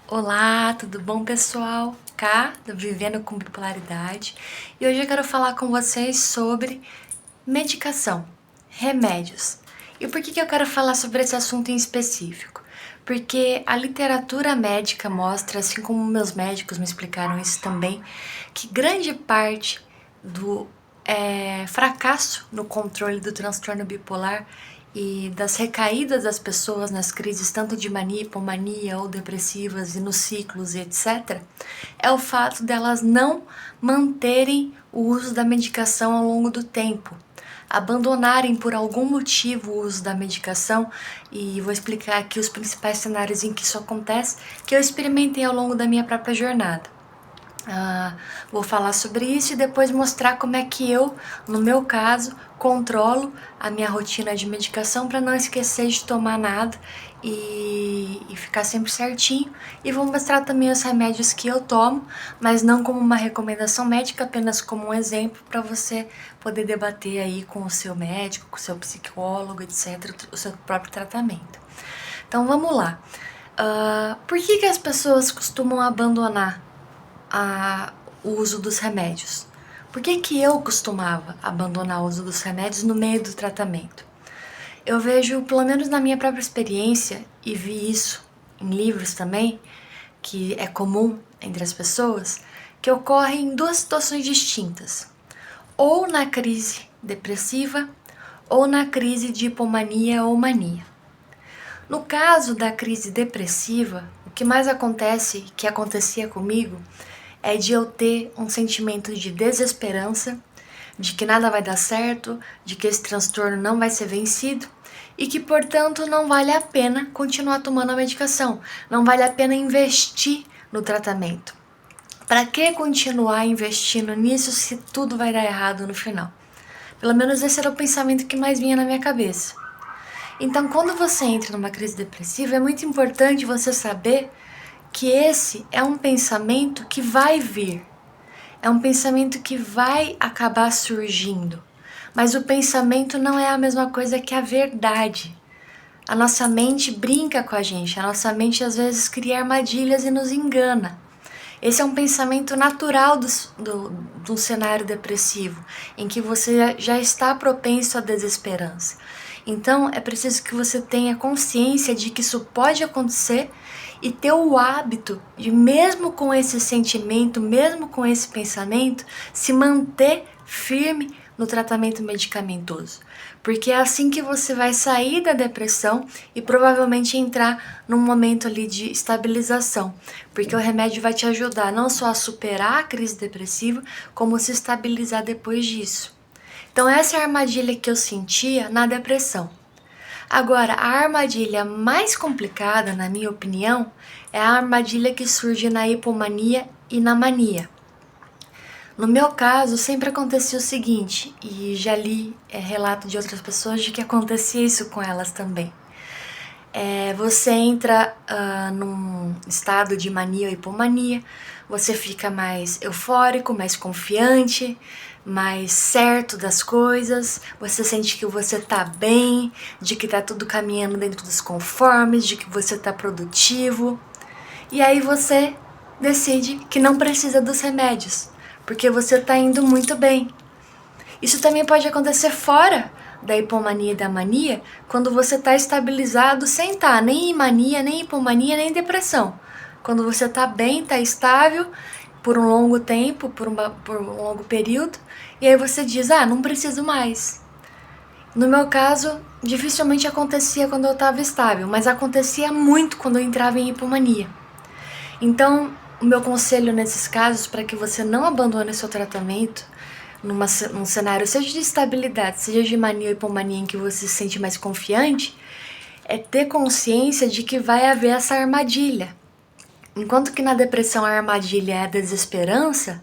Olá, tudo bom, pessoal? Cá, do Vivendo com Bipolaridade. E hoje eu quero falar com vocês sobre medicação, remédios. E por que eu quero falar sobre esse assunto em específico? Porque a literatura médica mostra, assim como meus médicos me explicaram isso também, que grande parte do fracasso no controle do transtorno bipolar e das recaídas das pessoas nas crises tanto de mania, hipomania ou depressivas e nos ciclos e etc., é o fato delas não manterem o uso da medicação ao longo do tempo, abandonarem por algum motivo o uso da medicação, e vou explicar aqui os principais cenários em que isso acontece, que eu experimentei ao longo da minha própria jornada. Vou falar sobre isso e depois mostrar como é que eu, no meu caso, controlo a minha rotina de medicação para não esquecer de tomar nada e ficar sempre certinho. E vou mostrar também os remédios que eu tomo, mas não como uma recomendação médica, apenas como um exemplo para você poder debater aí com o seu médico, com o seu psicólogo, etc., o seu próprio tratamento. Então vamos lá. Por que as pessoas costumam abandonar o uso dos remédios? Por que eu costumava abandonar o uso dos remédios no meio do tratamento? Eu vejo, pelo menos na minha própria experiência, e vi isso em livros também, que é comum entre as pessoas, que ocorre em duas situações distintas. Ou na crise depressiva, ou na crise de hipomania ou mania. No caso da crise depressiva, o que mais acontece, que acontecia comigo, é de eu ter um sentimento de desesperança, de que nada vai dar certo, de que esse transtorno não vai ser vencido e que, portanto, não vale a pena continuar tomando a medicação, não vale a pena investir no tratamento. Para que continuar investindo nisso se tudo vai dar errado no final? Pelo menos esse era o pensamento que mais vinha na minha cabeça. Então, quando você entra numa crise depressiva, é muito importante você saber que esse é um pensamento que vai vir, é um pensamento que vai acabar surgindo, mas o pensamento não é a mesma coisa que a verdade. A nossa mente brinca com a gente mente às vezes cria armadilhas e nos engana. Esse é um pensamento natural do cenário depressivo, em que você já está propenso à desesperança. Então, é preciso que você tenha consciência de que isso pode acontecer e ter o hábito de, mesmo com esse sentimento, mesmo com esse pensamento, se manter firme no tratamento medicamentoso. Porque é assim que você vai sair da depressão e provavelmente entrar num momento ali de estabilização. Porque o remédio vai te ajudar não só a superar a crise depressiva, como se estabilizar depois disso. Então essa é a armadilha que eu sentia na depressão. Agora, a armadilha mais complicada, na minha opinião, é a armadilha que surge na hipomania e na mania. No meu caso, sempre acontecia o seguinte, e já li relato de outras pessoas de que acontecia isso com elas também. Você entra num estado de mania ou hipomania, você fica mais eufórico, mais confiante, mais certo das coisas, você sente que você tá bem, de que tá tudo caminhando dentro dos conformes, de que você tá produtivo. E aí você decide que não precisa dos remédios, porque você tá indo muito bem. Isso também pode acontecer fora da hipomania e da mania, quando você está estabilizado sem estar nem em mania, nem hipomania, nem depressão. Quando você está bem, está estável por um longo tempo, por um longo período, e aí você diz, não preciso mais. No meu caso, dificilmente acontecia quando eu estava estável, mas acontecia muito quando eu entrava em hipomania. Então, o meu conselho nesses casos, para que você não abandone seu tratamento, num cenário seja de estabilidade, seja de mania ou hipomania em que você se sente mais confiante, é ter consciência de que vai haver essa armadilha. Enquanto que na depressão a armadilha é a desesperança,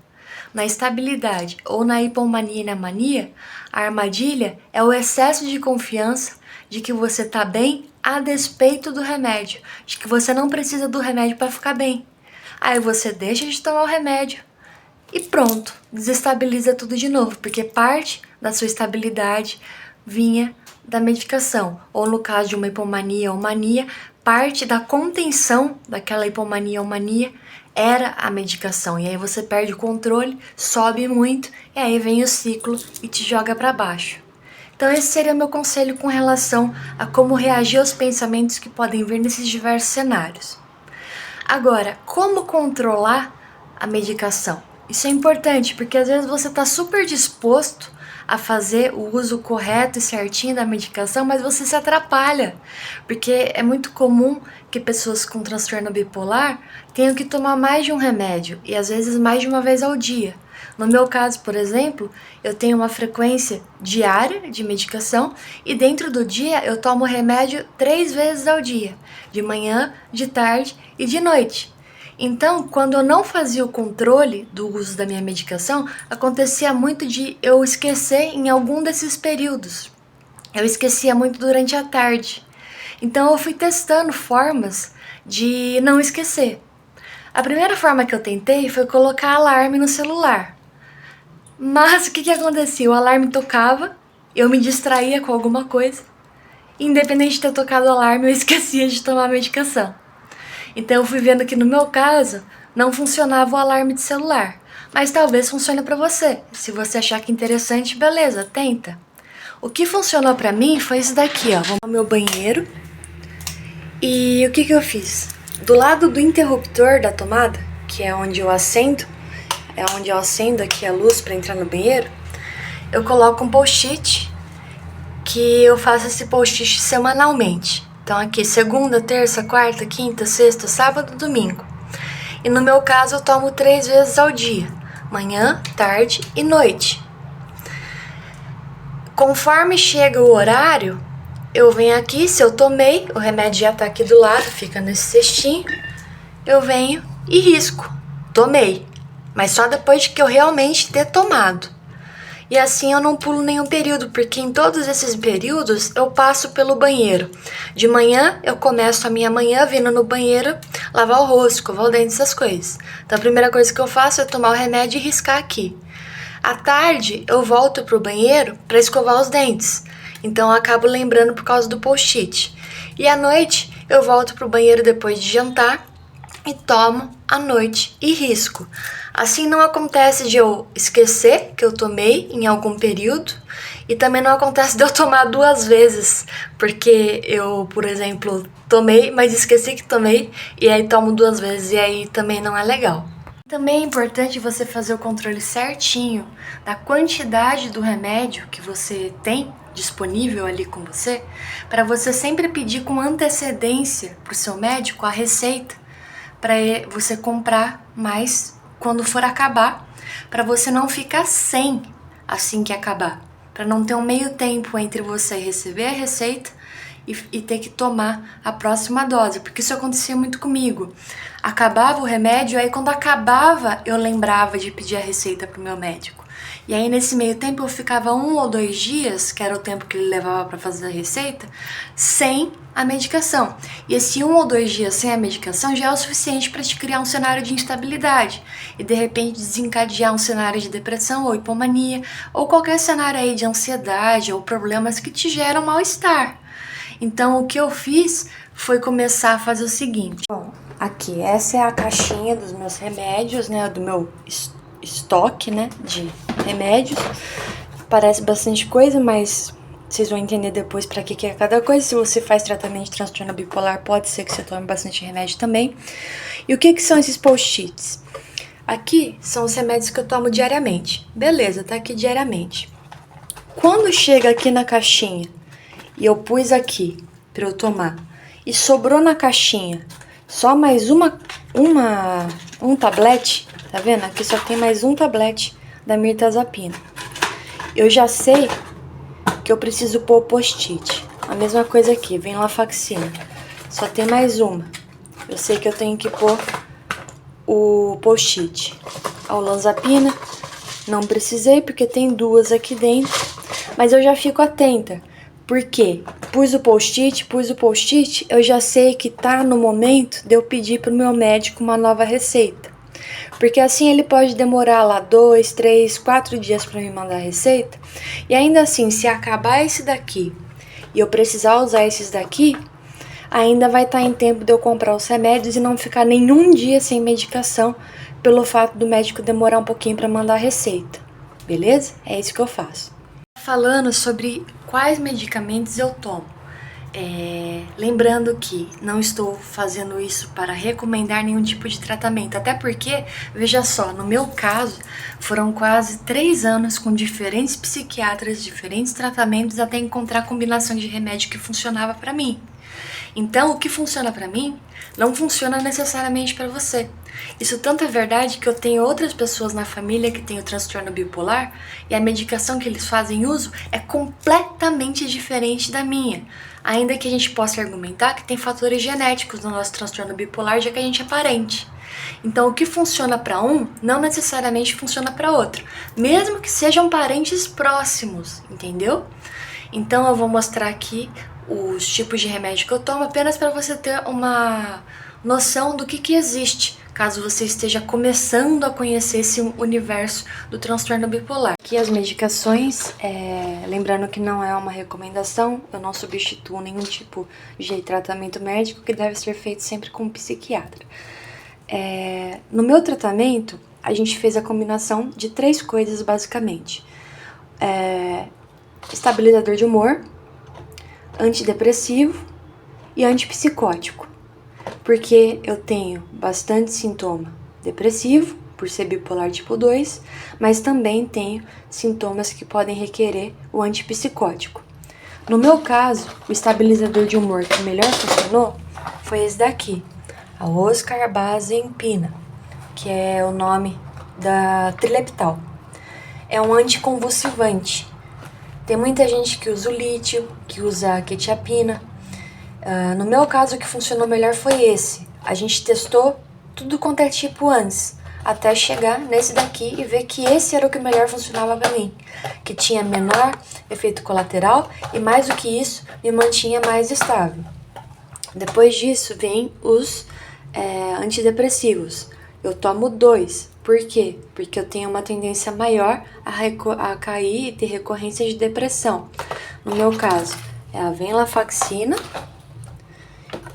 na estabilidade ou na hipomania e na mania, a armadilha é o excesso de confiança de que você está bem a despeito do remédio, de que você não precisa do remédio para ficar bem. Aí você deixa de tomar o remédio, e pronto, desestabiliza tudo de novo, porque parte da sua estabilidade vinha da medicação, ou no caso de uma hipomania ou mania, parte da contenção daquela hipomania ou mania era a medicação. E aí você perde o controle, sobe muito, e aí vem o ciclo e te joga para baixo. Então esse seria o meu conselho com relação a como reagir aos pensamentos que podem vir nesses diversos cenários. Agora, como controlar a medicação? Isso é importante, porque às vezes você está super disposto a fazer o uso correto e certinho da medicação, mas você se atrapalha, porque é muito comum que pessoas com transtorno bipolar tenham que tomar mais de um remédio, e às vezes mais de uma vez ao dia. No meu caso, por exemplo, eu tenho uma frequência diária de medicação e dentro do dia eu tomo remédio 3 vezes ao dia, de manhã, de tarde e de noite. Então, quando eu não fazia o controle do uso da minha medicação, acontecia muito de eu esquecer em algum desses períodos. Eu esquecia muito durante a tarde. Então, eu fui testando formas de não esquecer. A primeira forma que eu tentei foi colocar alarme no celular. Mas o que acontecia? O alarme tocava, eu me distraía com alguma coisa. Independente de ter tocado o alarme, eu esquecia de tomar a medicação. Então eu fui vendo que no meu caso não funcionava o alarme de celular, mas talvez funcione para você. Se você achar que é interessante, beleza, tenta. O que funcionou para mim foi isso daqui, ó. Vou no meu banheiro e o que eu fiz? Do lado do interruptor da tomada, que é onde eu acendo aqui a luz para entrar no banheiro, eu coloco um post-it que eu faço esse post-it semanalmente. Então aqui, segunda, terça, quarta, quinta, sexta, sábado, domingo. E no meu caso eu tomo 3 vezes ao dia, manhã, tarde e noite. Conforme chega o horário, eu venho aqui, se eu tomei, o remédio já tá aqui do lado, fica nesse cestinho, eu venho e risco, tomei, mas só depois de que eu realmente ter tomado. E assim eu não pulo nenhum período, porque em todos esses períodos eu passo pelo banheiro. De manhã eu começo a minha manhã vindo no banheiro, lavar o rosto, escovar o dente, essas coisas. Então a primeira coisa que eu faço é tomar o remédio e riscar aqui. À tarde eu volto pro banheiro para escovar os dentes. Então eu acabo lembrando por causa do post-it. E à noite eu volto pro banheiro depois de jantar e tomo à noite e risco. Assim não acontece de eu esquecer que eu tomei em algum período e também não acontece de eu tomar 2 vezes, porque eu, por exemplo, tomei, mas esqueci que tomei e aí tomo 2 vezes e aí também não é legal. Também é importante você fazer o controle certinho da quantidade do remédio que você tem disponível ali com você, para você sempre pedir com antecedência para o seu médico a receita para você comprar mais quando for acabar, para você não ficar sem assim que acabar, para não ter um meio tempo entre você receber a receita e ter que tomar a próxima dose, porque isso acontecia muito comigo. Acabava o remédio, aí quando acabava eu lembrava de pedir a receita pro meu médico. E aí nesse meio tempo eu ficava 1 ou 2 dias, que era o tempo que ele levava para fazer a receita, sem a medicação. E esse 1 ou 2 dias sem a medicação já é o suficiente para te criar um cenário de instabilidade e de repente desencadear um cenário de depressão ou hipomania ou qualquer cenário aí de ansiedade ou problemas que te geram mal-estar. Então o que eu fiz foi começar a fazer o seguinte. Bom, aqui, essa é a caixinha dos meus remédios, né, do meu estoque, né, de remédios. Parece bastante coisa, mas vocês vão entender depois pra que é cada coisa. Se você faz tratamento de transtorno bipolar, pode ser que você tome bastante remédio também. E o que são esses post-its? Aqui são os remédios que eu tomo diariamente. Beleza, tá aqui diariamente. Quando chega aqui na caixinha e eu pus aqui pra eu tomar e sobrou na caixinha só mais um tablete, tá vendo? Aqui só tem mais um tablete da mirtazapina. Eu já sei que eu preciso pôr o post-it. A mesma coisa aqui, vem Lafaxina. Só tem mais uma. Eu sei que eu tenho que pôr o post-it. A olanzapina, não precisei porque tem 2 aqui dentro. Mas eu já fico atenta. Por quê? Pus o post-it, eu já sei que tá no momento de eu pedir pro meu médico uma nova receita. Porque assim ele pode demorar lá 2, 3, 4 dias para me mandar a receita. E ainda assim, se acabar esse daqui e eu precisar usar esses daqui, ainda vai estar em tempo de eu comprar os remédios e não ficar nenhum dia sem medicação pelo fato do médico demorar um pouquinho para mandar a receita, beleza? É isso que eu faço. Falando sobre quais medicamentos eu tomo. Lembrando que não estou fazendo isso para recomendar nenhum tipo de tratamento, até porque, veja só, no meu caso, foram quase 3 anos com diferentes psiquiatras, diferentes tratamentos, até encontrar a combinação de remédio que funcionava para mim. Então, o que funciona para mim não funciona necessariamente para você. Isso tanto é verdade que eu tenho outras pessoas na família que têm o transtorno bipolar e a medicação que eles fazem uso é completamente diferente da minha. Ainda que a gente possa argumentar que tem fatores genéticos no nosso transtorno bipolar, já que a gente é parente. Então, o que funciona para um não necessariamente funciona para outro, mesmo que sejam parentes próximos, entendeu? Então, eu vou mostrar aqui os tipos de remédio que eu tomo apenas para você ter uma noção do que existe, caso você esteja começando a conhecer esse universo do transtorno bipolar. Aqui as medicações, lembrando que não é uma recomendação, eu não substituo nenhum tipo de tratamento médico, que deve ser feito sempre com um psiquiatra. No meu tratamento, a gente fez a combinação de 3 coisas basicamente. Estabilizador de humor, antidepressivo e antipsicótico, porque eu tenho bastante sintoma depressivo, por ser bipolar tipo 2, mas também tenho sintomas que podem requerer o antipsicótico. No meu caso, o estabilizador de humor que melhor funcionou foi esse daqui, a oscarbazepina, que é o nome da Trileptal. É um anticonvulsivante. Tem muita gente que usa o lítio, que usa a quetiapina. No meu caso, o que funcionou melhor foi esse. A gente testou tudo quanto é tipo antes, até chegar nesse daqui e ver que esse era o que melhor funcionava para mim, que tinha menor efeito colateral e, mais do que isso, me mantinha mais estável. Depois disso, vem os antidepressivos. Eu tomo 2. Por quê? Porque eu tenho uma tendência maior a cair e ter recorrência de depressão. No meu caso, é a venlafaxina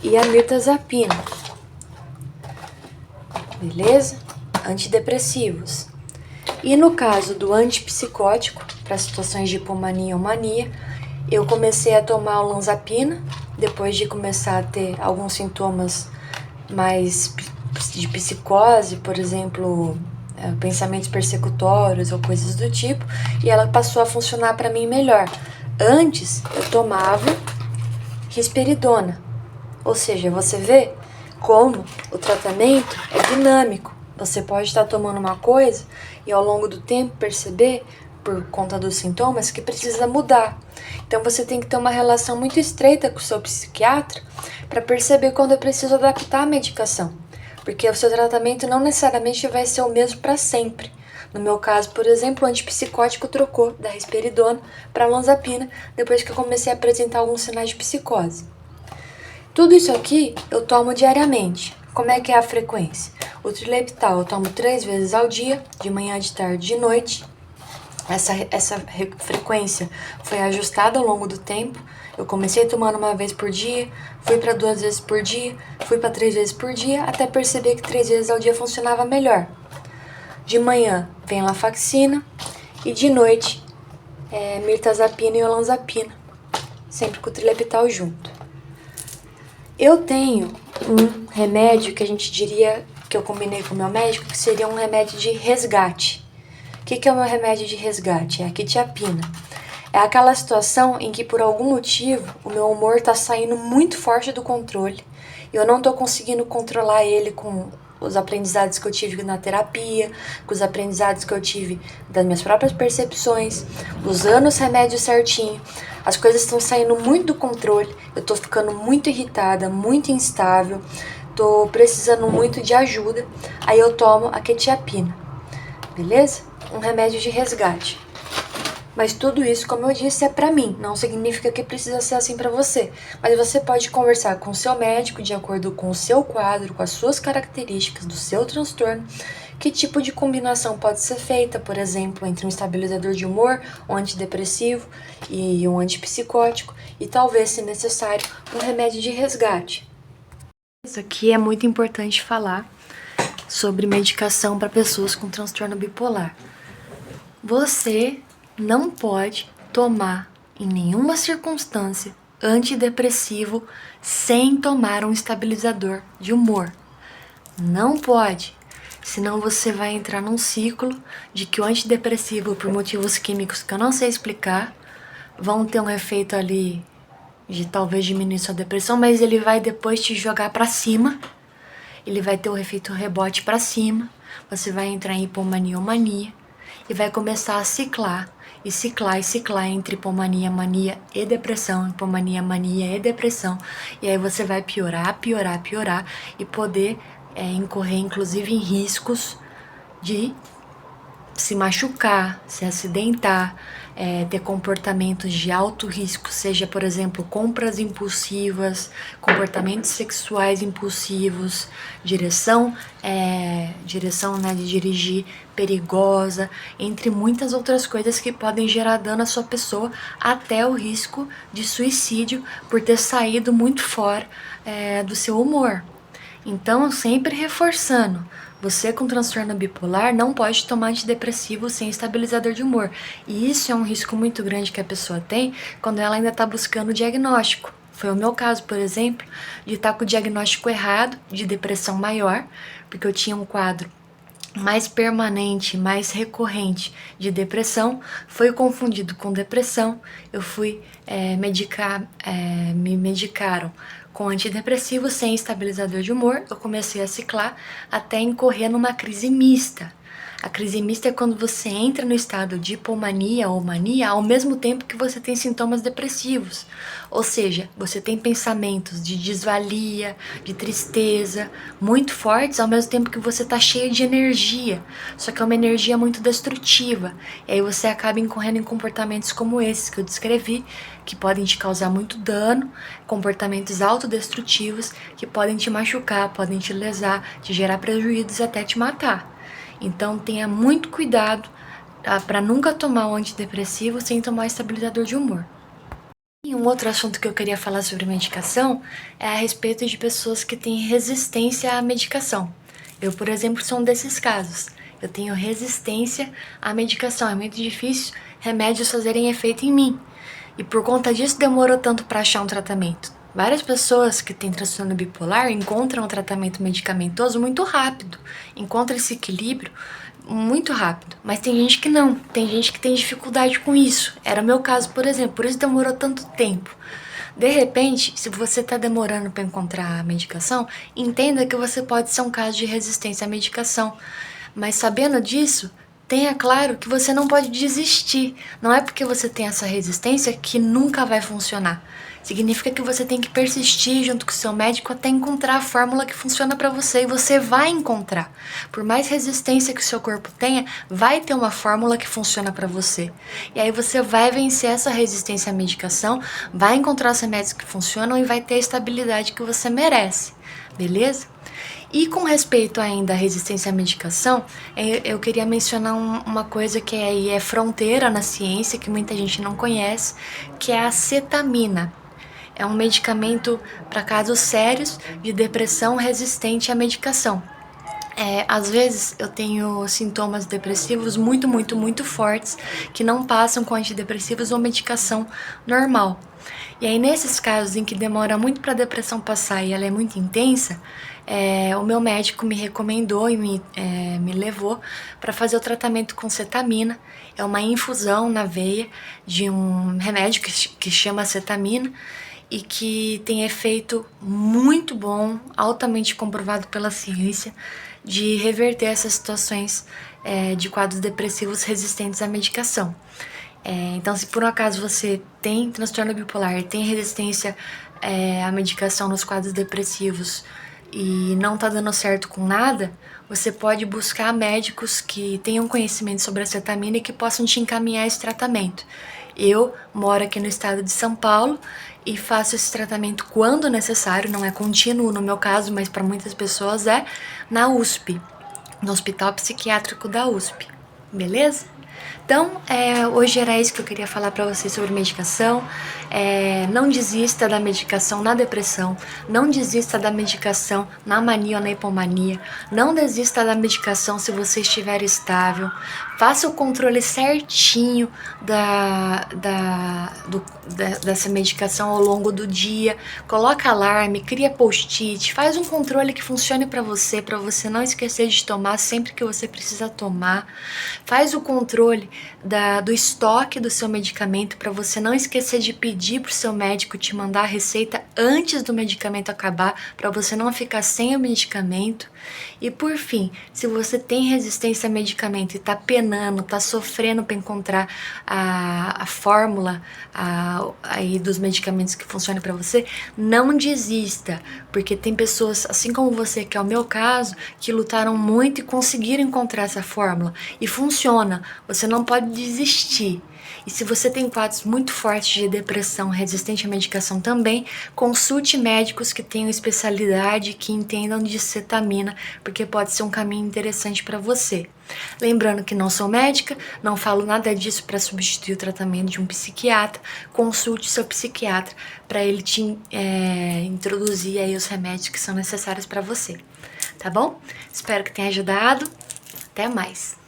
e a mirtazapina. Beleza? Antidepressivos. E no caso do antipsicótico, para situações de hipomania ou mania, eu comecei a tomar olanzapina, depois de começar a ter alguns sintomas mais de psicose, por exemplo, pensamentos persecutórios ou coisas do tipo, e ela passou a funcionar para mim melhor. Antes, eu tomava risperidona, ou seja, você vê como o tratamento é dinâmico. Você pode estar tomando uma coisa e ao longo do tempo perceber, por conta dos sintomas, que precisa mudar. Então você tem que ter uma relação muito estreita com o seu psiquiatra para perceber quando é preciso adaptar a medicação. Porque o seu tratamento não necessariamente vai ser o mesmo para sempre. No meu caso, por exemplo, o antipsicótico trocou da risperidona para a olanzapina depois que eu comecei a apresentar alguns sinais de psicose. Tudo isso aqui eu tomo diariamente. Como é que é a frequência? O Trileptal eu tomo 3 vezes ao dia, de manhã, de tarde e de noite. Essa frequência foi ajustada ao longo do tempo. Eu comecei tomando 1 vez por dia, fui para 2 vezes por dia, fui para 3 vezes por dia, até perceber que 3 vezes ao dia funcionava melhor. De manhã vem venlafaxina e de noite mirtazapina e olanzapina, sempre com o Trileptal junto. Eu tenho um remédio que a gente diria, que eu combinei com o meu médico, que seria um remédio de resgate. O que é o meu remédio de resgate? É a quetiapina. É aquela situação em que, por algum motivo, o meu humor está saindo muito forte do controle e eu não estou conseguindo controlar ele com os aprendizados que eu tive na terapia, com os aprendizados que eu tive das minhas próprias percepções, usando os remédios certinho. As coisas estão saindo muito do controle, eu estou ficando muito irritada, muito instável, estou precisando muito de ajuda, aí eu tomo a quetiapina, beleza? Um remédio de resgate. Mas tudo isso, como eu disse, é pra mim, não significa que precisa ser assim pra você. Mas você pode conversar com o seu médico de acordo com o seu quadro, com as suas características do seu transtorno, que tipo de combinação pode ser feita, por exemplo, entre um estabilizador de humor, um antidepressivo e um antipsicótico, e talvez, se necessário, um remédio de resgate. Isso aqui é muito importante falar sobre medicação para pessoas com transtorno bipolar. Você não pode tomar em nenhuma circunstância antidepressivo sem tomar um estabilizador de humor. Não pode, senão você vai entrar num ciclo de que o antidepressivo, por motivos químicos que eu não sei explicar, vão ter um efeito ali de talvez diminuir sua depressão, mas ele vai depois te jogar pra cima, ele vai ter o efeito rebote pra cima, você vai entrar em hipomania ou mania, e vai começar a ciclar, e ciclar, e ciclar entre hipomania, mania e depressão, hipomania, mania e depressão, e aí você vai piorar, piorar, piorar, e poder incorrer inclusive em riscos de se machucar, se acidentar, ter comportamentos de alto risco, seja, por exemplo, compras impulsivas, comportamentos sexuais impulsivos, direção de dirigir perigosa, entre muitas outras coisas que podem gerar dano à sua pessoa, até o risco de suicídio por ter saído muito fora do seu humor. Então, sempre reforçando, você com transtorno bipolar não pode tomar antidepressivo sem estabilizador de humor. E isso é um risco muito grande que a pessoa tem quando ela ainda está buscando o diagnóstico. Foi o meu caso, por exemplo, de estar com o diagnóstico errado, de depressão maior, porque eu tinha um quadro mais permanente, mais recorrente de depressão, foi confundido com depressão. Eu fui me medicaram com antidepressivo sem estabilizador de humor. Eu comecei a ciclar até incorrer numa crise mista. A crise mista é quando você entra no estado de hipomania ou mania ao mesmo tempo que você tem sintomas depressivos. Ou seja, você tem pensamentos de desvalia, de tristeza, muito fortes, ao mesmo tempo que você está cheio de energia. Só que é uma energia muito destrutiva. E aí você acaba incorrendo em comportamentos como esses que eu descrevi, que podem te causar muito dano, comportamentos autodestrutivos que podem te machucar, podem te lesar, te gerar prejuízos e até te matar. Então tenha muito cuidado para nunca tomar o antidepressivo sem tomar estabilizador de humor. E um outro assunto que eu queria falar sobre medicação é a respeito de pessoas que têm resistência à medicação. Eu, por exemplo, sou um desses casos. Eu tenho resistência à medicação. É muito difícil remédios fazerem efeito em mim. E por conta disso demorou tanto para achar um tratamento. Várias pessoas que têm transtorno bipolar encontram um tratamento medicamentoso muito rápido, encontram esse equilíbrio muito rápido, mas tem gente que não, tem gente que tem dificuldade com isso. Era o meu caso, por exemplo, por isso demorou tanto tempo. De repente, se você está demorando para encontrar a medicação, entenda que você pode ser um caso de resistência à medicação, mas sabendo disso, tenha claro que você não pode desistir. Não é porque você tem essa resistência que nunca vai funcionar. Significa que você tem que persistir junto com o seu médico até encontrar a fórmula que funciona para você, e você vai encontrar. Por mais resistência que o seu corpo tenha, vai ter uma fórmula que funciona para você. E aí você vai vencer essa resistência à medicação, vai encontrar os remédios que funcionam e vai ter a estabilidade que você merece. Beleza? E com respeito ainda à resistência à medicação, eu queria mencionar uma coisa que é fronteira na ciência, que muita gente não conhece, que é a cetamina. É um medicamento para casos sérios de depressão resistente à medicação. Às vezes eu tenho sintomas depressivos muito fortes que não passam com antidepressivos ou medicação normal. E aí nesses casos em que demora muito para a depressão passar e ela é muito intensa, o meu médico me recomendou e me levou para fazer o tratamento com cetamina. É uma infusão na veia de um remédio que chama cetamina e que tem efeito muito bom, altamente comprovado pela ciência, de reverter essas situações de quadros depressivos resistentes à medicação. Então, se por um acaso você tem transtorno bipolar e tem resistência à medicação nos quadros depressivos e não tá dando certo com nada, você pode buscar médicos que tenham conhecimento sobre a cetamina e que possam te encaminhar esse tratamento. Eu moro aqui no estado de São Paulo e faço esse tratamento quando necessário, não é contínuo no meu caso, mas para muitas pessoas é, na USP, no Hospital Psiquiátrico da USP, beleza? Então, hoje era isso que eu queria falar para vocês sobre medicação. Não desista da medicação na depressão, não desista da medicação na mania ou na hipomania, não desista da medicação se você estiver estável. Faça o controle certinho dessa medicação ao longo do dia. Coloca alarme, cria post-it, faz um controle que funcione para você não esquecer de tomar sempre que você precisa tomar. Faz o controle do estoque do seu medicamento para você não esquecer de pedir para o seu médico te mandar a receita antes do medicamento acabar, para você não ficar sem o medicamento. E por fim, se você tem resistência a medicamento e está penando, está sofrendo para encontrar a fórmula aí dos medicamentos que funcionem para você, não desista, porque tem pessoas, assim como você, que é o meu caso, que lutaram muito e conseguiram encontrar essa fórmula e funciona. Você não pode desistir. E se você tem quadros muito fortes de depressão resistente à medicação também, consulte médicos que tenham especialidade, que entendam de cetamina, porque pode ser um caminho interessante para você. Lembrando que não sou médica, não falo nada disso para substituir o tratamento de um psiquiatra. Consulte seu psiquiatra para ele te introduzir aí os remédios que são necessários para você. Tá bom? Espero que tenha ajudado. Até mais!